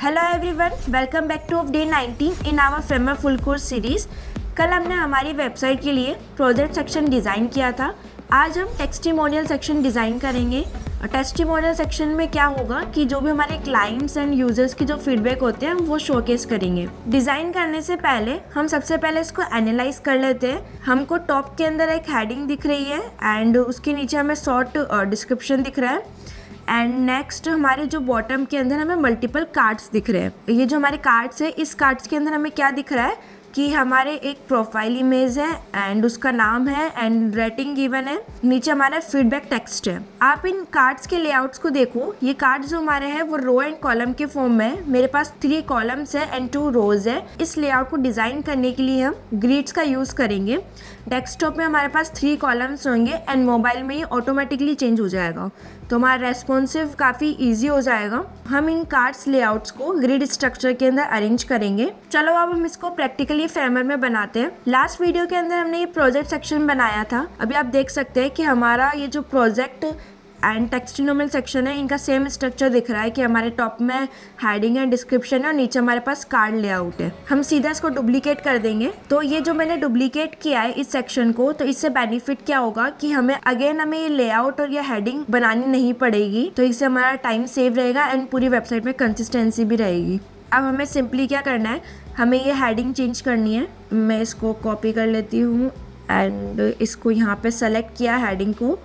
Hello everyone, welcome back to day 19 in our फेमर full course series. कल हमने हमारी वेबसाइट के लिए प्रोजेक्ट सेक्शन डिज़ाइन किया था। आज हम टेस्टिमोनियल सेक्शन डिज़ाइन करेंगे। और टेस्टिमोनियल सेक्शन में क्या होगा कि जो भी हमारे क्लाइंट्स एंड यूजर्स की जो फीडबैक होते हैं वो शोकेस करेंगे। डिज़ाइन करने से पहले हम सबसे पहले इसको एनालाइज कर लेते हैं। हमको टॉप के अंदर एक हेडिंग दिख रही है एंड उसके नीचे हमें शॉर्ट डिस्क्रिप्शन दिख रहा है। एंड नेक्स्ट हमारे जो बॉटम के अंदर हमें मल्टीपल कार्ड्स दिख रहे हैं। ये जो हमारे कार्ड्स है, इस कार्ड्स के अंदर हमें क्या दिख रहा है कि हमारे एक प्रोफाइल इमेज है एंड उसका नाम है एंड रेटिंग गिवन है। नीचे हमारा फीडबैक टेक्स्ट है। आप इन कार्ड्स के लेआउट्स को देखो। ये कार्ड्स जो हमारे हैं वो रो एंड कॉलम के फॉर्म में है। मेरे पास 3 कॉलम्स है एंड 2 रोज है। इस लेआउट को डिज़ाइन करने के लिए हम ग्रिड्स का यूज़ करेंगे। डेस्कटॉप में हमारे पास 3 कॉलम्स होंगे एंड मोबाइल में ये ऑटोमेटिकली चेंज हो जाएगा, तो हमारा रेस्पॉन्सिव काफ़ी इजी हो जाएगा। हम इन कार्ड्स लेआउट्स को ग्रिड स्ट्रक्चर के अंदर अरेंज करेंगे। चलो अब हम इसको प्रैक्टिकली फ्रेमर में बनाते हैं। लास्ट वीडियो के अंदर हमने ये प्रोजेक्ट सेक्शन बनाया था। अभी आप देख सकते हैं कि हमारा ये जो प्रोजेक्ट एंड टेक्स्टिमोनियल सेक्शन है, इनका सेम स्ट्रक्चर दिख रहा है कि हमारे टॉप में हेडिंग है, डिस्क्रिप्शन है और नीचे हमारे पास कार्ड लेआउट है। हम सीधा इसको डुप्लीकेट कर देंगे। तो ये जो मैंने डुप्लीकेट किया है इस सेक्शन को, तो इससे बेनिफिट क्या होगा कि हमें ये लेआउट और ये हेडिंग बनानी नहीं पड़ेगी। तो इससे हमारा टाइम सेव रहेगा एंड पूरी वेबसाइट में कंसिस्टेंसी भी रहेगी। अब हमें सिंपली क्या करना है, हमें ये हेडिंग चेंज करनी है। मैं इसको कॉपी कर लेती हूँ एंड इसको यहाँ पे सेलेक्ट किया हेडिंग को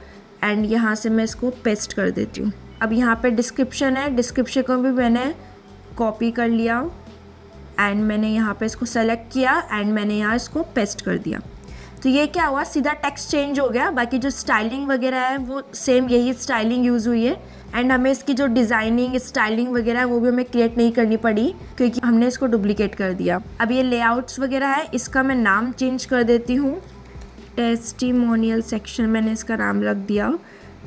एंड यहाँ से मैं इसको पेस्ट कर देती हूँ। अब यहाँ पे डिस्क्रिप्शन है, डिस्क्रिप्शन को भी मैंने कॉपी कर लिया एंड मैंने यहाँ पे इसको सेलेक्ट किया एंड मैंने यहाँ इसको पेस्ट कर दिया। तो ये क्या हुआ, सीधा टेक्स्ट चेंज हो गया। बाकी जो स्टाइलिंग वगैरह है वो सेम यही स्टाइलिंग यूज़ हुई है एंड हमें इसकी जो डिज़ाइनिंग स्टाइलिंग वगैरह है वो भी हमें क्रिएट नहीं करनी पड़ी क्योंकि हमने इसको डुप्लीकेट कर दिया। अब ये लेआउट्स वगैरह है, इसका मैं नाम चेंज कर देती हूँ। टेस्टिमोनियल सेक्शन मैंने इसका नाम रख दिया।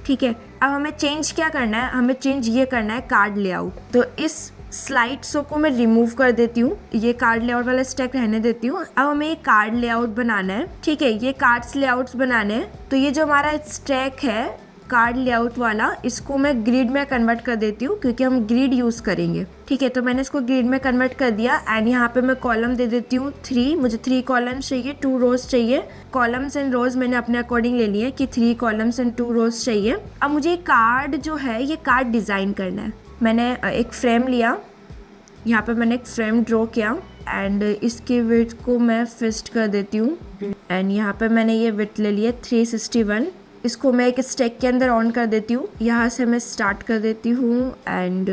ठीक है, अब हमें चेंज क्या करना है, हमें चेंज ये करना है कार्ड लेआउट। तो इस स्लाइड शो को मैं रिमूव कर देती हूँ, ये कार्ड लेआउट वाला स्टैक रहने देती हूँ। अब हमें ये कार्ड लेआउट बनाना है। ठीक है, ये कार्ड्स लेआउट्स बनाने हैं। तो ये जो हमारा स्टैक है कार्ड लेआउट वाला, इसको मैं ग्रिड में कन्वर्ट कर देती हूँ क्योंकि हम ग्रिड यूज़ करेंगे। ठीक है, तो मैंने इसको ग्रिड में कन्वर्ट कर दिया एंड यहाँ पे मैं कॉलम दे देती हूँ 3। मुझे 3 कॉलम्स चाहिए, 2 रोज चाहिए। कॉलम्स एंड रोज मैंने अपने अकॉर्डिंग ले लिए कि 3 कॉलम्स एंड 2 रोज चाहिए। अब मुझे कार्ड जो है ये कार्ड डिज़ाइन करना है। मैंने एक फ्रेम लिया, यहाँ पे मैंने एक फ्रेम ड्रॉ किया एंड इसकी विड्थ को मैं फिक्स्ड कर देती हूँ एंड यहाँ पे मैंने ये विड्थ ले लिया 361। इसको मैं एक स्टैक के अंदर ऑन कर देती हूँ। यहाँ से मैं स्टार्ट कर देती हूँ एंड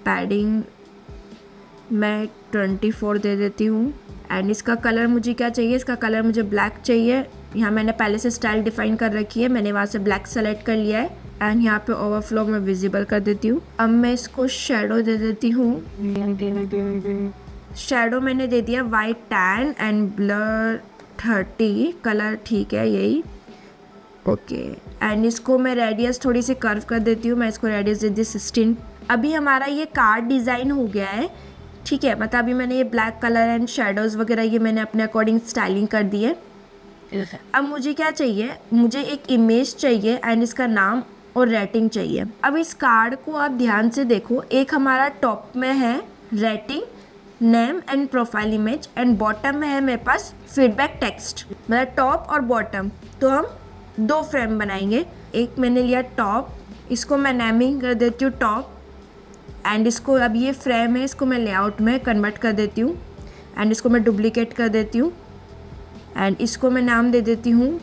पैडिंग मैं 24 दे देती हूँ एंड इसका कलर मुझे क्या चाहिए, इसका कलर मुझे ब्लैक चाहिए। यहाँ मैंने पहले से स्टाइल डिफाइन कर रखी है, मैंने वहाँ से ब्लैक सेलेक्ट कर लिया है एंड यहाँ पे ओवरफ्लो मैं विजिबल कर देती हूँ। अब मैं इसको शेडो दे देती हूँ। शेडो मैंने दे दिया white tan and blur 30, colour ठीक है यही। ओके एंड इसको मैं रेडियस थोड़ी सी कर्व कर देती हूँ। मैं इसको रेडियस दे दी 16। अभी हमारा ये कार्ड डिज़ाइन हो गया है। ठीक है, मतलब अभी मैंने ये ब्लैक कलर एंड शेडोज़ वगैरह ये मैंने अपने अकॉर्डिंग स्टाइलिंग कर दी है। अब मुझे क्या चाहिए, मुझे एक इमेज चाहिए एंड इसका नाम और रेटिंग चाहिए। अब इस कार्ड को आप ध्यान से देखो, एक हमारा टॉप में है rating, name and profile image and bottom में है मेरे पास फीडबैक टेक्स्ट। मतलब टॉप और बॉटम, तो हम 2 फ्रेम बनाएंगे। एक मैंने लिया टॉप, इसको मैं नेमिंग कर देती हूँ टॉप एंड इसको, अब ये फ्रेम है, इसको मैं लेआउट में कन्वर्ट कर देती हूँ एंड इसको मैं डुप्लीकेट कर देती हूँ एंड इसको मैं नाम दे देती हूँ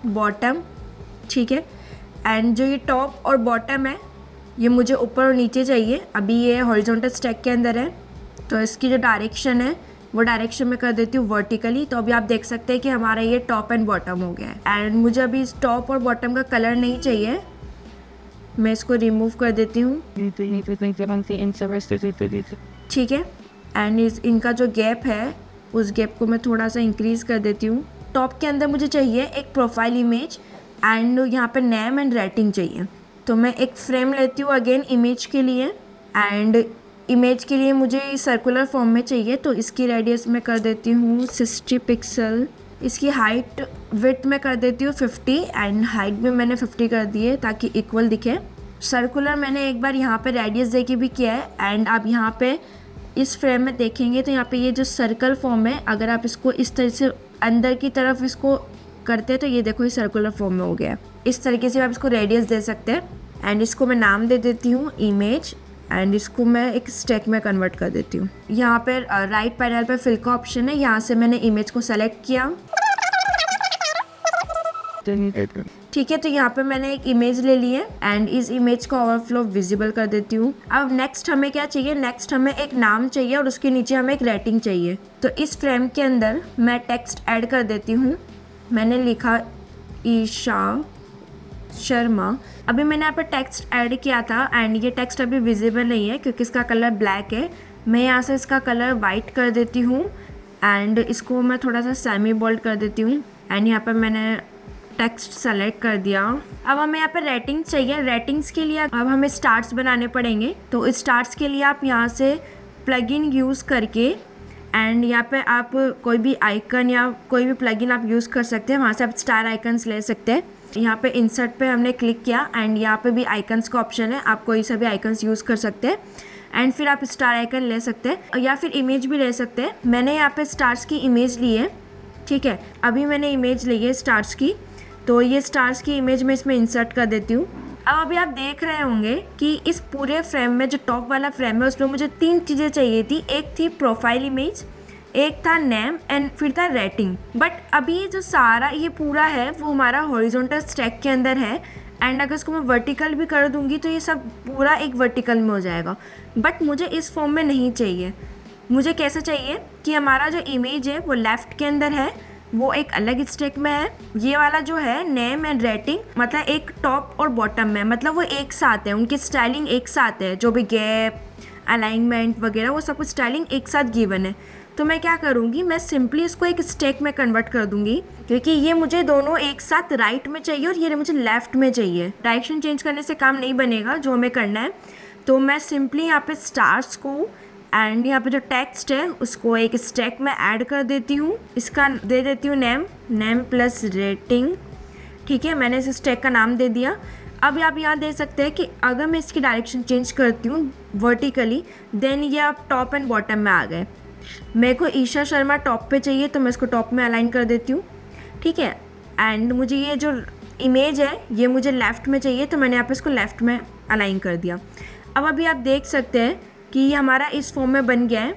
बॉटम। ठीक है, एंड जो ये टॉप और बॉटम है ये मुझे ऊपर और नीचे चाहिए। अभी ये हॉरिजॉन्टल स्टैक के अंदर है, तो इसकी जो डायरेक्शन है वो डायरेक्शन में कर देती हूँ वर्टिकली। तो अभी आप देख सकते हैं कि हमारा ये टॉप एंड बॉटम हो गया है एंड मुझे अभी इस टॉप और बॉटम का कलर नहीं चाहिए, मैं इसको रिमूव कर देती हूँ। ठीक है, एंड इनका जो गैप है उस गैप को मैं थोड़ा सा इंक्रीज़ कर देती हूँ। टॉप के अंदर मुझे चाहिए एक प्रोफाइल इमेज एंड यहाँ पे नेम एंड रेटिंग चाहिए। तो मैं एक फ्रेम लेती हूँ अगेन इमेज के लिए एंड इमेज के लिए मुझे सर्कुलर फॉर्म में चाहिए। तो इसकी रेडियस में कर देती हूँ 60 पिक्सल। इसकी हाइट विड्थ में कर देती हूँ 50 एंड हाइट भी मैंने 50 कर दी है ताकि इक्वल दिखे। सर्कुलर मैंने एक बार यहाँ पे रेडियस दे के भी किया है। एंड आप यहाँ पे इस फ्रेम में देखेंगे तो यहाँ पे ये जो सर्कल फॉर्म है, अगर आप इसको इस तरह से अंदर की तरफ इसको करते हैं तो ये देखो ये सर्कुलर फॉर्म में हो गया है। इस तरीके से आप इसको रेडियस दे सकते हैं। एंड इसको मैं नाम दे देती हूँ इमेज, एंड इसको मैं एक स्टैक में कन्वर्ट कर देती हूँ। यहाँ पे राइट पैनल पे फिल का ऑप्शन है, यहाँ से मैंने इमेज को सेलेक्ट किया। ठीक है, तो यहाँ पे मैंने एक इमेज ले ली है एंड इस इमेज का ओवरफ्लो विजिबल कर देती हूँ। अब नेक्स्ट हमें क्या चाहिए, नेक्स्ट हमें एक नाम चाहिए और उसके नीचे हमें एक रेटिंग चाहिए। तो इस फ्रेम के अंदर मैं टेक्स्ट ऐड कर देती हूँ। मैंने लिखा ईशा शर्मा। अभी मैंने यहाँ पर टेक्स्ट ऐड किया था एंड ये टेक्स्ट अभी विजिबल नहीं है क्योंकि इसका कलर ब्लैक है। मैं यहाँ से इसका कलर वाइट कर देती हूँ एंड इसको मैं थोड़ा सा सेमी बोल्ड कर देती हूँ। एंड यहाँ पर मैंने टेक्स्ट सेलेक्ट कर दिया। अब हमें यहाँ पे रेटिंग्स चाहिए। रेटिंग्स के लिए अब हमें स्टार्स बनाने पड़ेंगे। तो इस स्टार्स के लिए आप यहाँ से प्लगइन यूज़ करके एंड यहाँ पे आप कोई भी आइकन या कोई भी प्लगइन आप यूज़ कर सकते हैं। वहाँ से आप स्टार आइकन्स ले सकते हैं। यहाँ पे इंसर्ट पे हमने क्लिक किया एंड यहाँ पे भी आइकन्स का ऑप्शन है, आप कोई सा भी आइकन्स यूज़ कर सकते हैं। एंड फिर आप स्टार आइकन ले सकते हैं या फिर इमेज भी ले सकते हैं। मैंने यहाँ पे स्टार्स की इमेज ली है। ठीक है, अभी मैंने इमेज ली है स्टार्स की, तो ये स्टार्स की इमेज में इसमें इंसर्ट कर देती हूँ। अब अभी आप देख रहे होंगे कि इस पूरे फ्रेम में जो टॉप वाला फ्रेम है उसमें मुझे 3 चीज़ें चाहिए थी। एक थी प्रोफाइल इमेज, एक था नेम एंड फिर था रेटिंग। बट अभी जो सारा ये पूरा है वो हमारा हॉरिजॉन्टल स्टैक के अंदर है एंड अगर इसको मैं वर्टिकल भी कर दूंगी तो ये सब पूरा एक वर्टिकल में हो जाएगा। बट मुझे इस फॉर्म में नहीं चाहिए। मुझे कैसे चाहिए कि हमारा जो इमेज है वो लेफ़्ट के अंदर है, वो एक अलग स्टैक में है। ये वाला जो है नेम एंड रेटिंग मतलब एक टॉप और बॉटम में, मतलब वो एक साथ है, उनकी स्टाइलिंग एक साथ है। जो भी गैप अलाइनमेंट वगैरह वो सब कुछ स्टाइलिंग एक साथ गिवन है। तो मैं क्या करूँगी, मैं सिंपली इसको एक स्टैक में कन्वर्ट कर दूँगी क्योंकि ये मुझे दोनों एक साथ राइट में चाहिए और ये मुझे लेफ़्ट में चाहिए। डायरेक्शन चेंज करने से काम नहीं बनेगा जो हमें करना है। तो मैं सिंपली यहाँ पे स्टार्स को एंड यहाँ पे जो टेक्स्ट है उसको एक स्टैक में ऐड कर देती हूँ। इसका दे देती हूँ नेम प्लस रेटिंग। ठीक है, मैंने इस स्टैक का नाम दे दिया। अब आप यहाँ दे सकते हैं कि अगर मैं इसकी डायरेक्शन चेंज करती हूँ वर्टिकली देन ये आप टॉप एंड बॉटम में आ गए। मेरे को ईशा शर्मा टॉप पे चाहिए तो मैं इसको टॉप में अलाइन कर देती हूँ। ठीक है, एंड मुझे ये जो इमेज है ये मुझे लेफ़्ट में चाहिए तो मैंने यहाँ पे इसको लेफ़्ट में अलाइन कर दिया। अब अभी आप देख सकते हैं कि ये हमारा इस फॉर्म में बन गया है।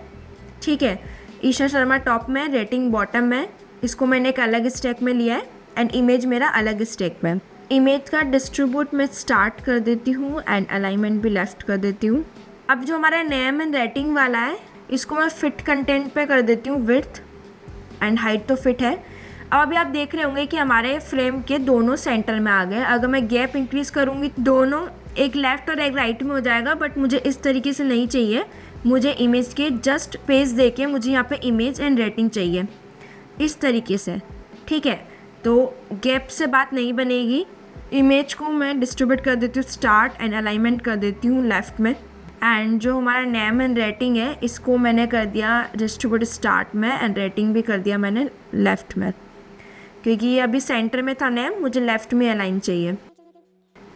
ठीक है, ईशा शर्मा टॉप में, रेटिंग बॉटम में। इसको मैंने एक अलग स्टैक में लिया है एंड इमेज मेरा अलग स्टैक में। इमेज का डिस्ट्रीब्यूट मैं स्टार्ट कर देती हूँ एंड अलाइनमेंट भी लेफ़्ट कर देती हूँ। अब जो हमारा नेम एंड रेटिंग वाला है इसको मैं फिट कंटेंट पे कर देती हूँ। विड्थ एंड हाइट तो फिट है। अब अभी आप देख रहे होंगे कि हमारे फ्रेम के दोनों सेंटर में आ गए। अगर मैं गैप इंक्रीज़ करूँगी दोनों एक लेफ़्ट और एक राइट में हो जाएगा, बट मुझे इस तरीके से नहीं चाहिए। मुझे इमेज के जस्ट पेज दे के मुझे यहाँ पे इमेज एंड रेटिंग चाहिए इस तरीके से। ठीक है, तो गैप से बात नहीं बनेगी। इमेज को मैं डिस्ट्रीब्यूट कर देती हूँ स्टार्ट एंड अलाइनमेंट कर देती हूँ लेफ़्ट में। एंड जो हमारा नेम एंड रेटिंग है इसको मैंने कर दिया डिस्ट्रीब्यूट स्टार्ट में एंड रेटिंग भी कर दिया मैंने लेफ़्ट में क्योंकि ये अभी सेंटर में था नेम, मुझे लेफ़्ट में अलाइन चाहिए।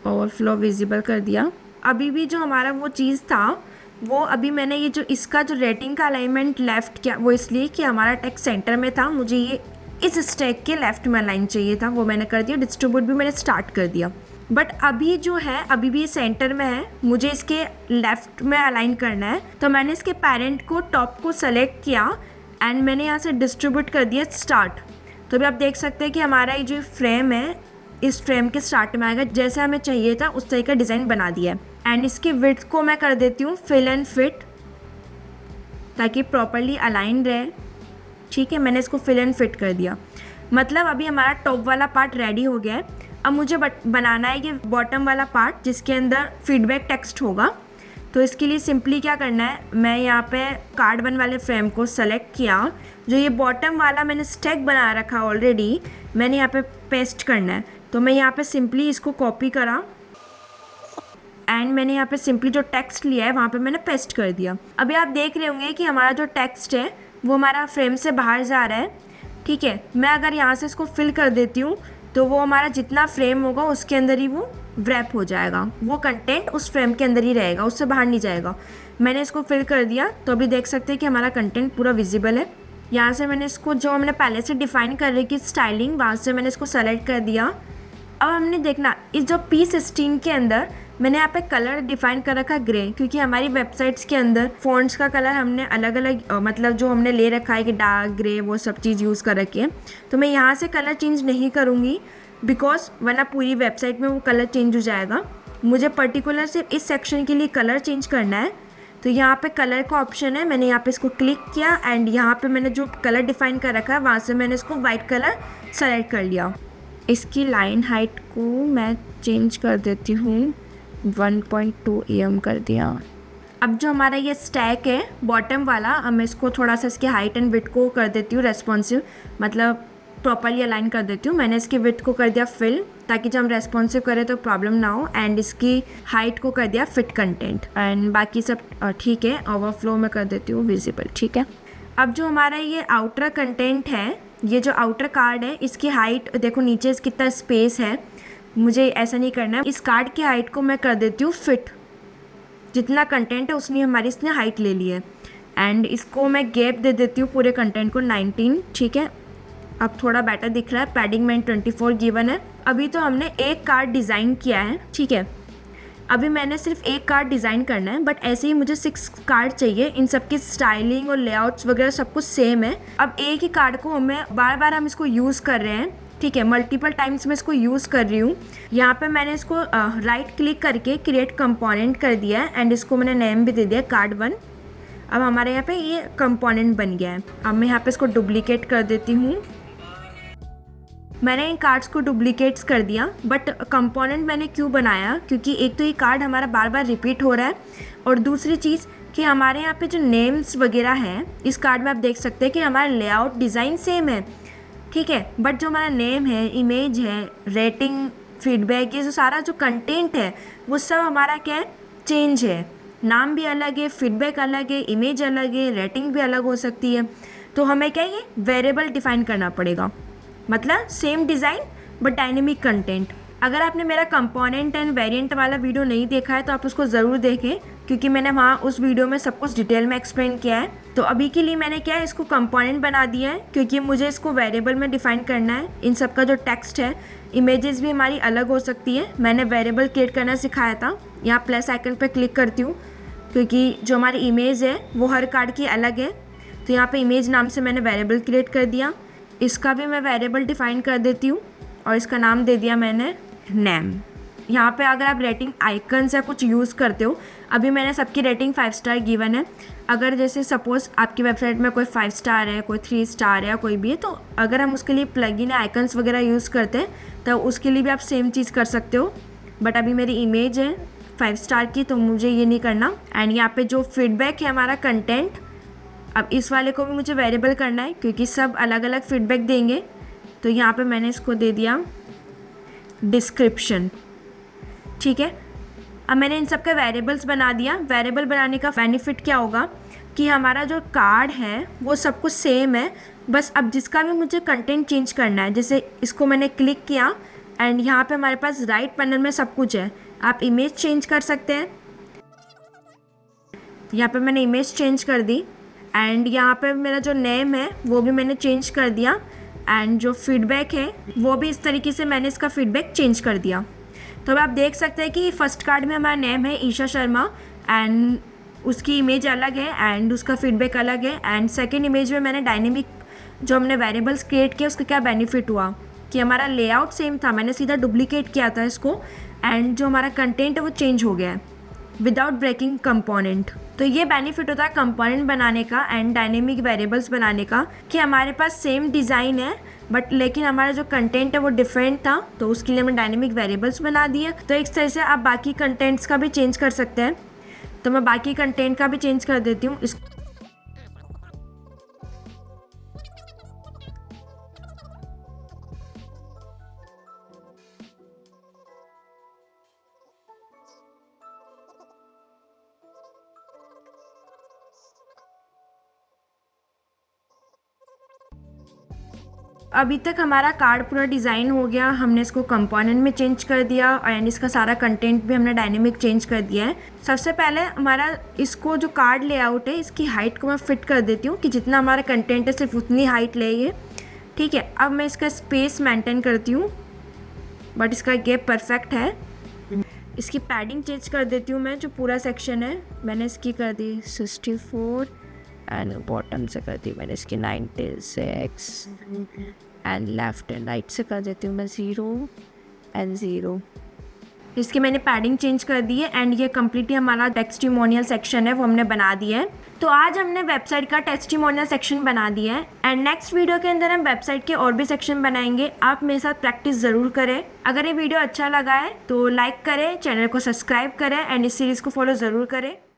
ओवरफ्लो विजिबल कर दिया। अभी भी जो हमारा वो चीज़ था वो अभी मैंने ये जो इसका जो रेटिंग का अलाइनमेंट लेफ़्ट किया वो इसलिए कि हमारा टेक्स्ट सेंटर में था, मुझे ये इस स्टैक के लेफ़्ट में अलाइन चाहिए था, वो मैंने कर दिया। डिस्ट्रीब्यूट भी मैंने स्टार्ट कर दिया। बट अभी जो है अभी भी ये सेंटर में है, मुझे इसके लेफ़्ट में अलाइन करना है। तो मैंने इसके पेरेंट को टॉप को सेलेक्ट किया एंड मैंने यहाँ से डिस्ट्रीब्यूट कर दिया स्टार्ट। तो अभी आप देख सकते हैं कि हमारा ये जो फ्रेम है इस फ्रेम के स्टार्ट में आएगा, जैसे हमें चाहिए था उस तरह का डिज़ाइन बना दिया है। एंड इसकी विड्थ को मैं कर देती हूँ फिल एंड फिट ताकि प्रॉपरली अलाइन रहे। ठीक है, मैंने इसको फिल एंड फिट कर दिया। मतलब अभी हमारा टॉप वाला पार्ट रेडी हो गया है। अब मुझे बनाना है ये बॉटम वाला पार्ट जिसके अंदर फीडबैक टेक्स्ट होगा। तो इसके लिए सिंपली क्या करना है, मैं यहाँ पे कार्ड वन वाले फ्रेम को सेलेक्ट किया। जो ये बॉटम वाला मैंने स्टैक बना रखा ऑलरेडी, मैंने यहाँ पे पेस्ट करना है। तो मैं यहाँ पे सिंपली इसको कॉपी करा एंड मैंने यहाँ पे सिंपली जो टेक्स्ट लिया है वहाँ पे मैंने पेस्ट कर दिया। अभी आप देख रहे होंगे कि हमारा जो टेक्स्ट है वो हमारा फ्रेम से बाहर जा रहा है। ठीक है, मैं अगर यहाँ से इसको फिल कर देती हूँ तो वो हमारा जितना फ्रेम होगा उसके अंदर ही वो व्रैप हो जाएगा, वो कंटेंट उस फ्रेम के अंदर ही रहेगा, उससे बाहर नहीं जाएगा। मैंने इसको फिल कर दिया, तो अभी देख सकते हैं कि हमारा कंटेंट पूरा विजिबल है। यहाँ से मैंने इसको, जो हमने पहले से डिफाइन कर रही थी स्टाइलिंग, वहाँ से मैंने इसको सेलेक्ट कर दिया। अब हमने देखना इस जो P16 के अंदर मैंने यहाँ पे कलर डिफाइन कर रखा ग्रे, क्योंकि हमारी वेबसाइट्स के अंदर फ़ॉन्ट्स का कलर हमने अलग अलग मतलब जो हमने ले रखा है कि डार्क ग्रे वो सब चीज़ यूज़ कर रखी है। तो मैं यहाँ से कलर चेंज नहीं करूँगी, बिकॉज वरना पूरी वेबसाइट में वो कलर चेंज हो जाएगा। मुझे पर्टिकुलर सिर्फ इस सेक्शन के लिए कलर चेंज करना है। तो यहाँ पे कलर का ऑप्शन है, मैंने यहाँ पे इसको क्लिक किया एंड यहाँ पे मैंने जो कलर डिफाइन कर रखा है वहाँ से मैंने इसको वाइट कलर सेलेक्ट कर लिया। इसकी लाइन हाइट को मैं चेंज कर देती हूँ, 1.2 em कर दिया। अब जो हमारा ये स्टैक है बॉटम वाला, अब मैं इसको थोड़ा सा इसकी हाइट एंड विड्थ को कर देती हूँ रेस्पॉन्सिव, मतलब प्रॉपरली अलाइन कर देती हूँ। मैंने इसकी विड्थ को कर दिया फिल, ताकि जब हम रेस्पॉन्सिव करें तो प्रॉब्लम ना हो, एंड इसकी हाइट को कर दिया फिट कंटेंट, एंड बाकी सब ठीक है। ओवरफ्लो में कर देती हूँ विजिबल, ठीक है। अब जो हमारा ये आउटर कंटेंट है, ये जो आउटर कार्ड है, इसकी हाइट देखो नीचे कितना स्पेस है, मुझे ऐसा नहीं करना है। इस कार्ड की हाइट को मैं कर देती हूँ फिट, जितना कंटेंट है उसने हमारी इसने हाइट ले ली है। एंड इसको मैं गैप दे देती हूँ पूरे कंटेंट को 19, ठीक है। अब थोड़ा बेटर दिख रहा है। पैडिंग में 24 गिवन है। अभी तो हमने एक कार्ड डिज़ाइन किया है, ठीक है। अभी मैंने सिर्फ एक कार्ड डिज़ाइन करना है, बट ऐसे ही मुझे 6 कार्ड चाहिए। इन सब की स्टाइलिंग और लेआउट्स वगैरह सब कुछ सेम है। अब एक ही कार्ड को हमें बार बार हम इसको यूज़ कर रहे हैं, ठीक है, मल्टीपल टाइम्स मैं इसको यूज़ कर रही हूँ। यहाँ पे मैंने इसको राइट क्लिक करके क्रिएट कंपोनेंट कर दिया है एंड इसको मैंने नेम भी दे दिया कार्ड 1। अब हमारे यहाँ पे ये कंपोनेंट बन गया है। अब मैं यहाँ पे इसको डुप्लीकेट कर देती हूँ। मैंने इन कार्ड्स को डुप्लीकेट्स कर दिया, बट कंपोनेंट मैंने क्यों बनाया, क्योंकि एक तो ये कार्ड हमारा बार बार रिपीट हो रहा है, और दूसरी चीज़ कि हमारे यहाँ पे जो नेम्स वगैरह हैं इस कार्ड में आप देख सकते हैं कि हमारा लेआउट डिज़ाइन सेम है, ठीक है, बट जो हमारा नेम है, इमेज है, रेटिंग, फीडबैक, ये जो सारा जो कंटेंट है वो सब हमारा क्या है, चेंज है। नाम भी अलग है, फीडबैक अलग है, इमेज अलग है, रेटिंग भी अलग हो सकती है। तो हमें क्या ये वेरिएबल डिफाइन करना पड़ेगा, मतलब same design but dynamic content. अगर आपने मेरा कंपोनेंट एंड वेरिएंट वाला वीडियो नहीं देखा है तो आप उसको ज़रूर देखें, क्योंकि मैंने वहाँ उस वीडियो में सब कुछ डिटेल में एक्सप्लेन किया है। तो अभी के लिए मैंने क्या है, इसको कंपोनेंट बना दिया है, क्योंकि मुझे इसको वेरिएबल में डिफाइन करना है। इन सब का जो टेक्स्ट है, इमेजेस भी हमारी अलग हो सकती है। मैंने वेरिएबल क्रिएट करना सिखाया था। यहाँ प्लस आइकन पर क्लिक करती हूँ, क्योंकि जो हमारी इमेज है वो हर कार्ड की अलग है। तो यहाँ पर इमेज नाम से मैंने वेरिएबल क्रिएट कर दिया। इसका भी मैं वेरिएबल डिफाइन कर देती हूँ और इसका नाम दे दिया मैंने नेम। यहाँ पे अगर आप रेटिंग आइकन्स या कुछ यूज़ करते हो, अभी मैंने सबकी रेटिंग 5 स्टार गिवन है। अगर जैसे सपोज़ आपकी वेबसाइट में कोई 5 स्टार है, कोई 3 स्टार है या कोई भी है, तो अगर हम उसके लिए प्लगइन आइकन्स वगैरह यूज़ करते हैं तो उसके लिए भी आप सेम चीज़ कर सकते हो। बट अभी मेरी इमेज है 5 स्टार की, तो मुझे ये नहीं करना। एंड यहाँ पर जो फीडबैक है हमारा कंटेंट, अब इस वाले को भी मुझे वेरिएबल करना है, क्योंकि सब अलग अलग फीडबैक देंगे। तो यहाँ पे मैंने इसको दे दिया डिस्क्रिप्शन, ठीक है। अब मैंने इन सब के वेरिएबल्स बना दिया। वेरिएबल बनाने का बेनिफिट क्या होगा कि हमारा जो कार्ड है वो सब कुछ सेम है, बस अब जिसका भी मुझे कंटेंट चेंज करना है, जैसे इसको मैंने क्लिक किया एंड यहाँ पे हमारे पास राइट पैनल में सब कुछ है। आप इमेज चेंज कर सकते हैं। यहाँ पे मैंने इमेज चेंज कर दी एंड यहाँ पे मेरा जो नेम है वो भी मैंने चेंज कर दिया, एंड जो फीडबैक है वो भी इस तरीके से मैंने इसका फीडबैक चेंज कर दिया। तो अब आप देख सकते हैं कि फर्स्ट कार्ड में हमारा नेम है ईशा शर्मा एंड उसकी इमेज अलग है एंड उसका फीडबैक अलग है। एंड सेकेंड इमेज में मैंने डायनेमिक जो हमने वेरिएबल्स क्रिएट किया उसका क्या बेनिफिट हुआ कि हमारा लेआउट सेम था, मैंने सीधा डुप्लीकेट किया था इसको, एंड जो हमारा कंटेंट है वो चेंज हो गया है विदाउट ब्रेकिंग कंपोनेंट। तो ये बेनिफिट होता है कंपोनेंट बनाने का एंड डायनेमिक वेरिएबल्स बनाने का, कि हमारे पास सेम डिज़ाइन है बट लेकिन हमारा जो कंटेंट है वो डिफरेंट था, तो उसके लिए हमने डायनेमिक वेरिएबल्स बना दिए। तो इस तरह से आप बाकी कंटेंट्स का भी चेंज कर सकते हैं। तो मैं बाकी कंटेंट का भी चेंज कर देती हूँ। अभी तक हमारा कार्ड पूरा डिज़ाइन हो गया, हमने इसको कंपोनेंट में चेंज कर दिया एंड इसका सारा कंटेंट भी हमने डायनेमिक चेंज कर दिया है। सबसे पहले हमारा इसको जो कार्ड लेआउट है इसकी हाइट को मैं फिट कर देती हूँ कि जितना हमारा कंटेंट है सिर्फ उतनी हाइट ले ये, ठीक है। अब मैं इसका स्पेस मेंटेन करती हूँ बट इसका गैप परफेक्ट है। इसकी पैडिंग चेंज कर देती हूँ मैं, जो पूरा सेक्शन है मैंने इसकी कर दी 64 एंड बॉटम से कर दी मैंने इसकी 96 एंड लेफ़्ट एंड राइट से कर देती हूँ मैं 0 एंड 0। इसकी मैंने पैडिंग चेंज कर दी है एंड ये कम्प्लीटली हमारा टेस्टिमोनियल सेक्शन है वो हमने बना दिया है। तो आज हमने वेबसाइट का टेस्टिमोनियल सेक्शन बना दिया है एंड नेक्स्ट वीडियो के अंदर हम वेबसाइट के और भी सेक्शन बनाएंगे। आप मेरे साथ प्रैक्टिस ज़रूर करें। अगर ये वीडियो अच्छा लगा है तो लाइक करें, चैनल को सब्सक्राइब करें एंड इस सीरीज़ को फॉलो ज़रूर करें।